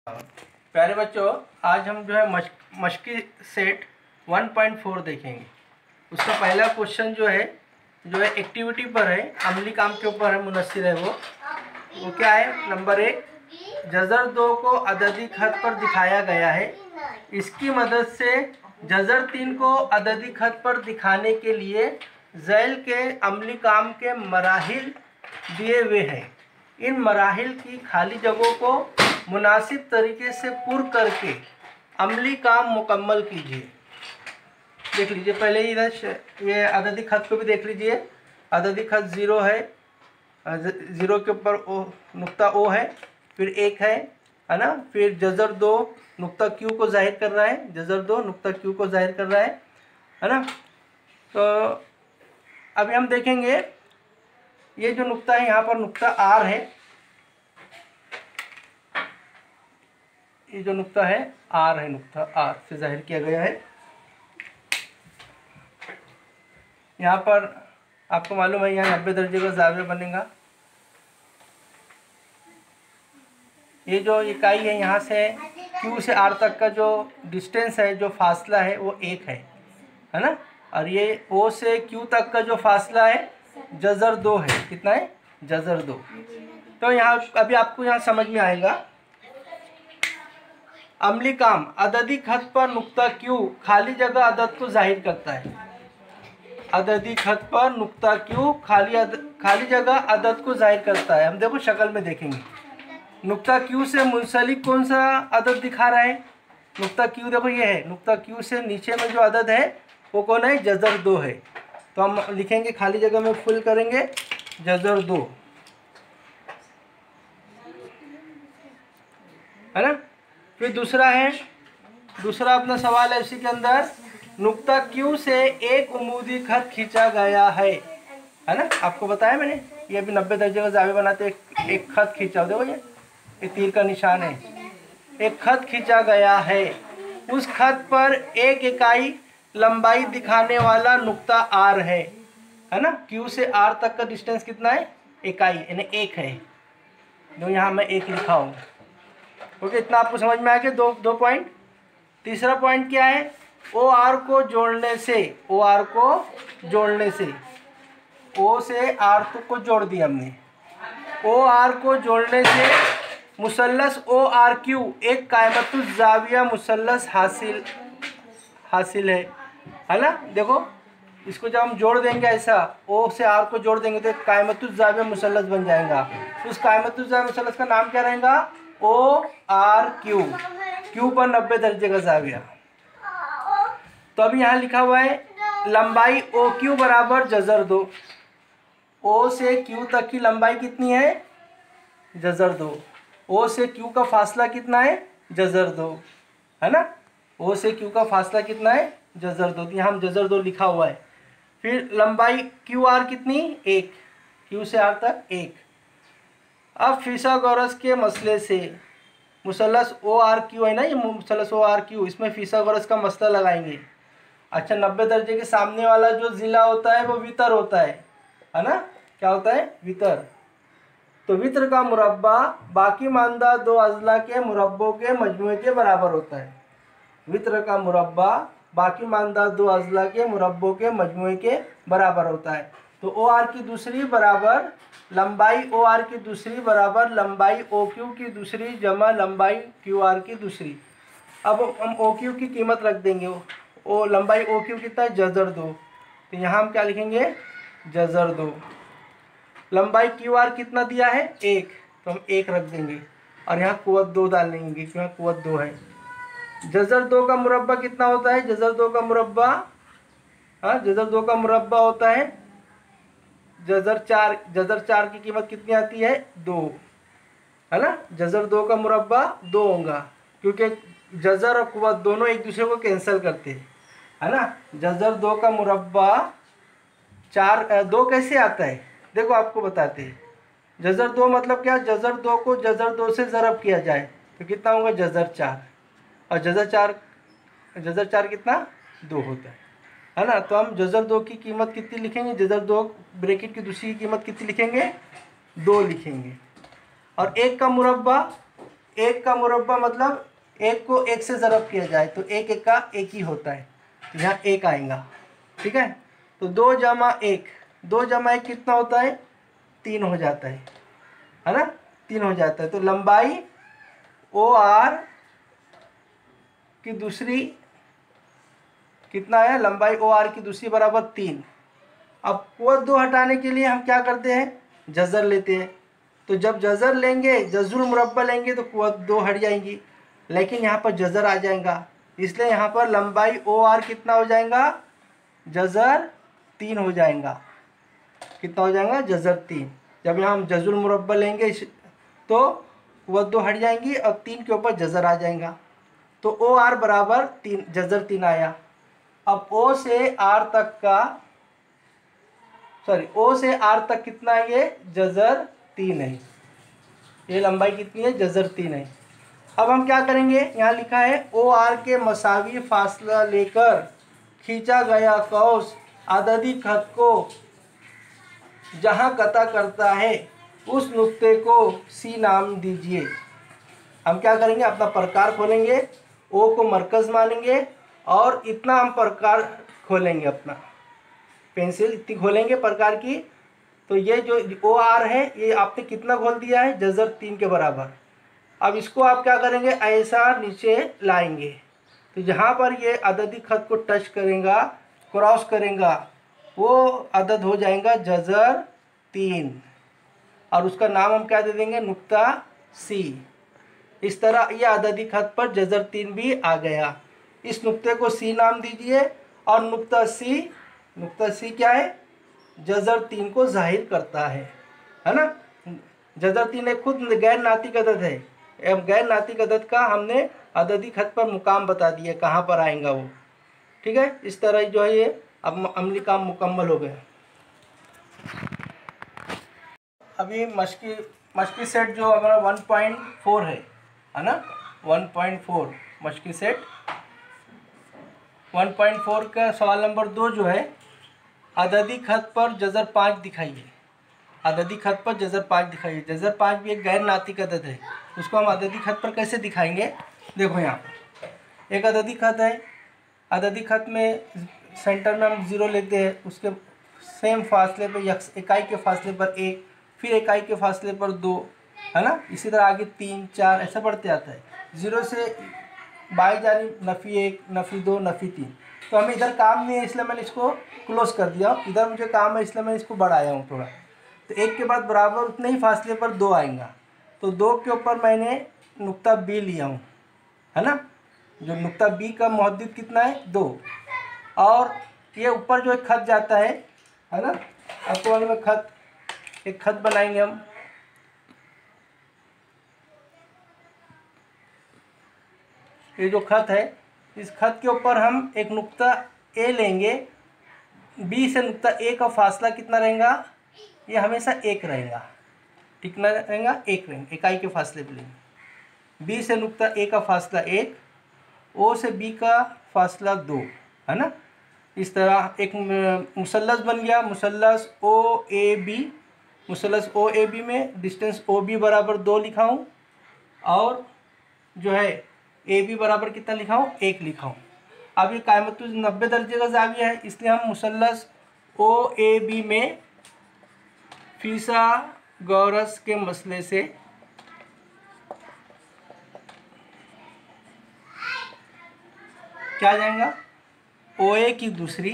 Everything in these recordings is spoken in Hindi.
प्यारे बच्चों, आज हम जो है मश्की सेट 1.4 देखेंगे। उसका पहला क्वेश्चन जो है एक्टिविटी पर है, अमली काम के ऊपर है, मुनस्सिर है। वो क्या है? नंबर 1, जज़र 2 को अददी खत पर दिखाया गया है। इसकी मदद से जज़र 3 को अददी खत पर दिखाने के लिए ज़ैल के अमली काम के मराहिल दिए हुए हैं। इन मराहिल की खाली जगहों को मुनासिब तरीके से पूर्ण करके अमली काम मुकम्मल कीजिए। देख लीजिए, पहले ही इधर ये अददी खत को भी देख लीजिए। अददी खत 0 है, 0 के ऊपर ओ नुक्ता ओ है, फिर 1 है ना। फिर जज़र 2 नुक्ता क्यू को जाहिर कर रहा है, जज़र 2 नुक्ता क्यू को जाहिर कर रहा है ना। तो अभी हम देखेंगे ये जो नुक्ता है, यहाँ पर नुक्ता आर है। ये जो नुक्ता है आर है, नुक्ता आर से जाहिर किया गया है। यहाँ पर आपको मालूम है, यहाँ 90 दर्जे का ज़ाविया बनेगा। ये जो इकाई है, यहाँ से क्यू से आर तक का जो डिस्टेंस है, जो फासला है, वो 1 है ना। और ये ओ से क्यू तक का जो फासला है जज़र 2 है। कितना है? जज़र 2। तो यहाँ अभी आपको यहाँ समझ में आएगा। अमली काम अददी खत पर नुक्ता क्यू खाली जगह अदद को जाहिर करता है। अददी खत पर नुक्ता क्यू खाली जगह अदद को जाहिर करता है। हम देखो शक्ल में देखेंगे, नुक्ता क्यू से मुंसलिक कौन सा अदद दिखा रहा है? नुक्ता क्यू देखो ये है। नुक्ता क्यू से नीचे में जो अदद है वो कौन है? जज़र 2 है। तो हम लिखेंगे, खाली जगह में फुल करेंगे जज़र 2, है ना। फिर दूसरा अपना सवाल है, इसी के अंदर नुक्ता क्यू से एक उमूदी खत खींचा गया है ना। आपको बताया मैंने, ये अभी 90 दर्जे का ज़ाविया बनाते एक खत खींचा। देखो ये तीर का निशान है। एक खत खींचा गया है, उस खत पर एक इकाई लंबाई दिखाने वाला नुक्ता आर है ना। क्यू से आर तक का डिस्टेंस कितना है? इकाई, यानी 1 है। जो यहाँ मैं 1 लिखा हूँ। ओके, इतना आपको समझ में आया कि दो पॉइंट। तीसरा पॉइंट क्या है? ओ आर को जोड़ने से, ओ से आर तक को जोड़ दिया हमने। ओ आर को जोड़ने से मुसल्लस ओ आर क्यू एक कायमतुज़ ज़ाविया मुसल्लस हासिल है ना। देखो, इसको जब हम जोड़ देंगे ऐसा, ओ से आर को जोड़ देंगे तो कायमतुज़ ज़ाविया मुसल्लस बन जाएगा। उस कायमतुज़ ज़ाविया मुसल्लस का नाम क्या रहेगा? O R Q. क्यू पर 90 दर्जे का ज़ाविया। तो अभी यहाँ लिखा हुआ है लंबाई ओ क्यू बराबर जज़र 2। ओ से क्यू तक की लंबाई कितनी है? जज़र 2। ओ से क्यू का फासला कितना है? जज़र 2, है ना। ओ से क्यू का फासला कितना है? जज़र 2। यहाँ हम जज़र 2 लिखा हुआ है। फिर लंबाई क्यू आर कितनी? 1। क्यू से आर तक 1। अब फिसागोरस के मसले से मुसल्लस ओ आर क्यू है ना, ये मुसल्लस ओ आर क्यू, इसमें फिसागोरस का मसला लगाएंगे। अच्छा, 90 दर्जे के सामने वाला जो ज़िला होता है वो वितर होता है ना। क्या होता है? वितर। तो वितर का मुरब्बा बाकी मानदा 2 अज़ला के मुरब्बों के मजमूए के बराबर होता है। वितर का मुरब्बा बाकी मानदा 2 अज़ला के मुरब्बों के मजमूए के बराबर होता है। तो ओ आर की दूसरी बराबर लंबाई ओ आर की दूसरी बराबर लंबाई ओ क्यू की दूसरी जमा लंबाई क्यू आर की दूसरी। अब हम ओ क्यू की कीमत रख देंगे। ओ लंबाई ओ क्यू कितना है? जज़र 2। तो यहाँ हम क्या लिखेंगे? जज़र 2। लंबाई क्यू आर कितना दिया है? 1। तो हम 1 रख देंगे और यहाँ कुव्वत 2 डाल देंगे, क्योंकि यहाँ कुव्वत 2 है। जज़र 2 का मुरब्बा कितना होता है? जज़र 2 का मुरब्बा, जज़र 2 का मुरब्बा होता है जज़र 4। जज़र 4 की कीमत कितनी आती है? 2, है ना। जज़र 2 का मुरब्बा 2 होगा, क्योंकि जज़र और कुव्वत दोनों एक दूसरे को कैंसिल करते हैं, है ना। जज़र 2 का मुरब्बा 2 कैसे आता है? देखो आपको बताते हैं। जज़र 2 मतलब क्या? जज़र 2 को जज़र 2 से ज़रब किया जाए तो कितना होगा? जज़र 4। और जज़र 4 कितना? 2 होता है ना। तो हम जज़र 2 की कीमत कितनी लिखेंगे? जज़र 2 ब्रैकेट की दूसरी कीमत कितनी लिखेंगे? 2 लिखेंगे। और 1 का मुरब्बा एक का मुरब्बा मतलब एक को एक से ज़रब किया जाए तो एक एक का एक ही होता है, तो यहाँ एक आएगा। ठीक है, तो 2 जमा 1, 2 जमा 1 कितना होता है? 3 हो जाता है ना, 3 हो जाता है। तो लंबाई ओ आर की दूसरी कितना है? लंबाई ओ आर की दूसरी बराबर 3। अब कुव्वत 2 हटाने के लिए हम क्या करते हैं? जज़र लेते हैं। तो जब जज़र लेंगे, जज़ुल मुरब्बा लेंगे तो कुव्वत 2 हट जाएंगी, लेकिन यहाँ पर जज़र आ जाएगा, इसलिए यहाँ पर लंबाई ओ आर कितना हो जाएगा? जज़र 3 हो जाएगा। कितना हो जाएगा? जज़र 3। जब यहाँ हम जज़ुल मुरब्बा लेंगे तो कुव्वत 2 हट जाएंगी और 3 के ऊपर जज़र आ जाएगा, तो ओ आर बराबर 3, जज़र 3 आया। अब ओ से आर तक का, सॉरी ओ से आर तक कितना है? ये जज़र 3 है। ये लंबाई कितनी है? जज़र 3 है। अब हम क्या करेंगे? यहाँ लिखा है ओ आर के मसावी फासला लेकर खींचा गया कौस अददी खत को जहाँ कता करता है उस नुक्ते को सी नाम दीजिए। हम क्या करेंगे? अपना प्रकार खोलेंगे, ओ को मरकज़ मानेंगे और इतना हम प्रकार खोलेंगे, अपना पेंसिल इतनी खोलेंगे प्रकार की। तो ये जो ओ आर है ये आपने कितना खोल दिया है? जज़र 3 के बराबर। अब इसको आप क्या करेंगे? ऐसा नीचे लाएंगे, तो जहाँ पर ये अददी खत को टच करेगा, क्रॉस करेगा, वो अदद हो जाएगा जज़र 3 और उसका नाम हम क्या दे देंगे? नुक्ता सी। इस तरह ये अददी खत पर जज़र 3 भी आ गया। इस नुक्ते को सी नाम दीजिए और नुक्ता सी क्या है? जज़र 3 को जाहिर करता है ना। जज़र 3 एक खुद गैर नातिक अदद है। गैर नातिक अदद का हमने अददी खत पर मुकाम बता दिया कहाँ पर आएगा वो। ठीक है, इस तरह जो है ये अब अमली काम मुकम्मल हो गया। अभी मशकी सेट जो हमारा 1.4 है ना, 1.4 मशकी सेट 1.4 का सवाल नंबर 2 जो है, अददी खत पर जज़र 5 दिखाइए। अददी खत पर जज़र 5 दिखाइए। जज़र 5 भी एक गैर नातिक अदद है, उसको हम अददी खत पर कैसे दिखाएंगे? देखो यहाँ पर एक अददी खत है, अददी खत में सेंटर में हम 0 लेते हैं, उसके सेम फासले पर इकाई के फासले पर 1, फिर इकाई के फासले पर 2, है ना। इसी तरह आगे 3, 4 ऐसा बढ़ते आता है। 0 से बाई जानिब नफ़ी 1, नफ़ी 2, नफ़ी 3। तो हमें इधर काम नहीं है इसलिए मैंने इसको क्लोज कर दिया, इधर मुझे काम है इसलिए मैं इसको बढ़ाया हूँ थोड़ा। तो 1 के बाद बराबर उतने ही फासले पर 2 आएगा, तो 2 के ऊपर मैंने नुक्ता बी लिया हूँ, है ना। जो नुक्ता बी का मुहद्दिद कितना है? 2। और ये ऊपर जो एक खत जाता है ना, अक्वाल में एक खत बनाएंगे हम। ये जो खत है, इस खत के ऊपर हम एक नुक्ता ए लेंगे। बी से नुक्ता ए का फासला कितना रहेगा? ये हमेशा 1 रहेगा। कितना रहेगा? 1 रहेगा, इकाई के फासले पे लेंगे। बी से नुक्ता ए का फासला 1, ओ से बी का फासला 2, है ना। इस तरह एक मुसल्लस बन गया, मुसल्लस ओ ए बी। मुसल्लस ओ ए बी में डिस्टेंस ओ बी बराबर 2 लिखा हूँ और जो है ए बी बराबर कितना लिखा हूँ? 1 लिखा हूँ। अब ये कायमतुल 90 दर्जे का ज़ाविया है, इसलिए हम मुसल्लस ओ ए बी में फिसागोरस के मसले से क्या जाएगा? ओ ए की दूसरी,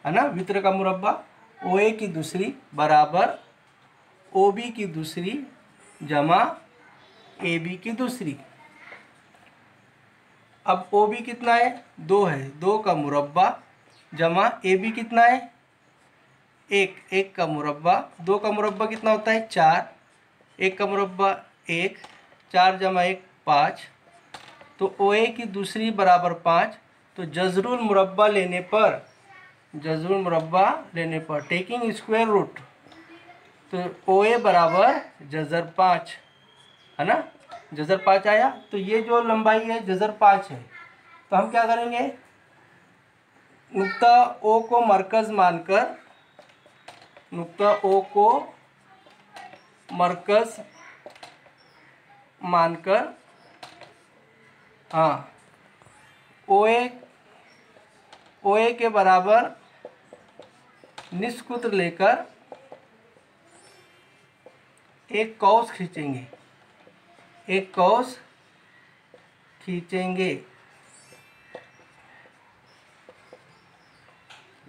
है ना, वित्र का मुरब्बा, ओ ए की दूसरी बराबर ओ बी की दूसरी जमा ए बी की दूसरी। अब ओ बी कितना है? 2 है, 2 का मुरब्बा जमा ए बी कितना है? 1 का मुरब्बा। 2 का मुरब्बा कितना होता है? 4। 1 का मुरब्बा 1, 4 जमा 1 5। तो ओ ए की दूसरी बराबर 5। तो जज़रुल मुरब्बा लेने पर टेकिंग स्क्वायर रूट, तो ओ ए बराबर जज़र 5, है ना। जज़र 5 आया, तो ये जो लंबाई है जज़र 5 है। तो हम क्या करेंगे? नुक्ता ओ को मरकज़ मानकर, नुक्ता ओ को मरकज़ मानकर हाँ ओ ए के बराबर निष्कुत्र लेकर एक कौस खींचेंगे, एक कौस खींचेंगे।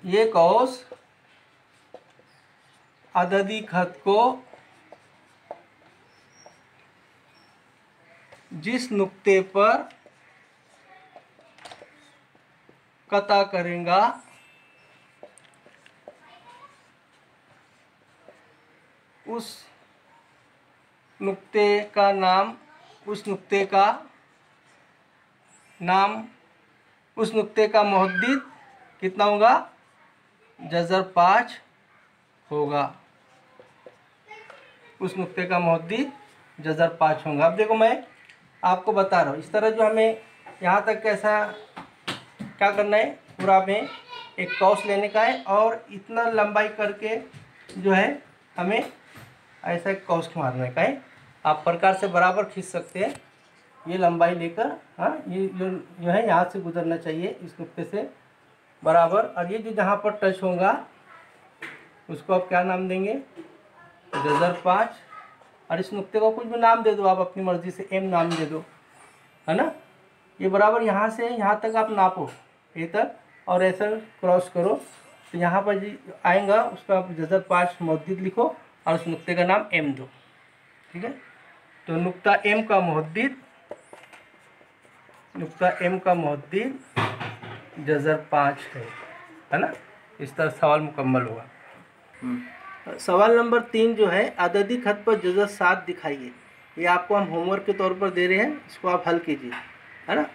ये कौस अददी खत को जिस नुक्ते पर कता करेगा उस नुक्ते का नाम, उस नुक्ते का मुहद्दिद कितना होगा, जज़र 5 होगा। उस नुक्ते का मुहद्दिद जज़र 5 होगा। अब देखो मैं आपको बता रहा हूँ, इस तरह जो हमें यहाँ तक कैसा क्या करना है, पूरा में एक कौस लेने का है और इतना लंबाई करके जो है हमें ऐसा एक कौस मारने का है। आप प्रकार से बराबर खींच सकते हैं, ये लंबाई लेकर, हाँ ये जो है यहाँ से गुजरना चाहिए इस नुक्ते से बराबर, और ये जो जहाँ पर टच होगा उसको आप क्या नाम देंगे, जज़र 5, और इस नुक्ते को कुछ भी नाम दे दो आप अपनी मर्ज़ी से, एम नाम दे दो, है ना। ये बराबर यहाँ से यहाँ तक आप नापो, ये तक, और ऐसा क्रॉस करो तो यहाँ पर जी आएगा, उसका आप जज़र 5 मुहद्दिद लिखो और उस नुक्ते का नाम एम दो, ठीक है। तो नुक्ता एम का मुहद्दिद, नुक्ता एम का मुहद्दिद जज़र 5 है ना। इस तरह सवाल मुकम्मल हुआ। सवाल नंबर 3 जो है, अददी खत पर जज़र 7 दिखाइए। ये आपको हम होमवर्क के तौर पर दे रहे हैं, इसको आप हल कीजिए, है ना।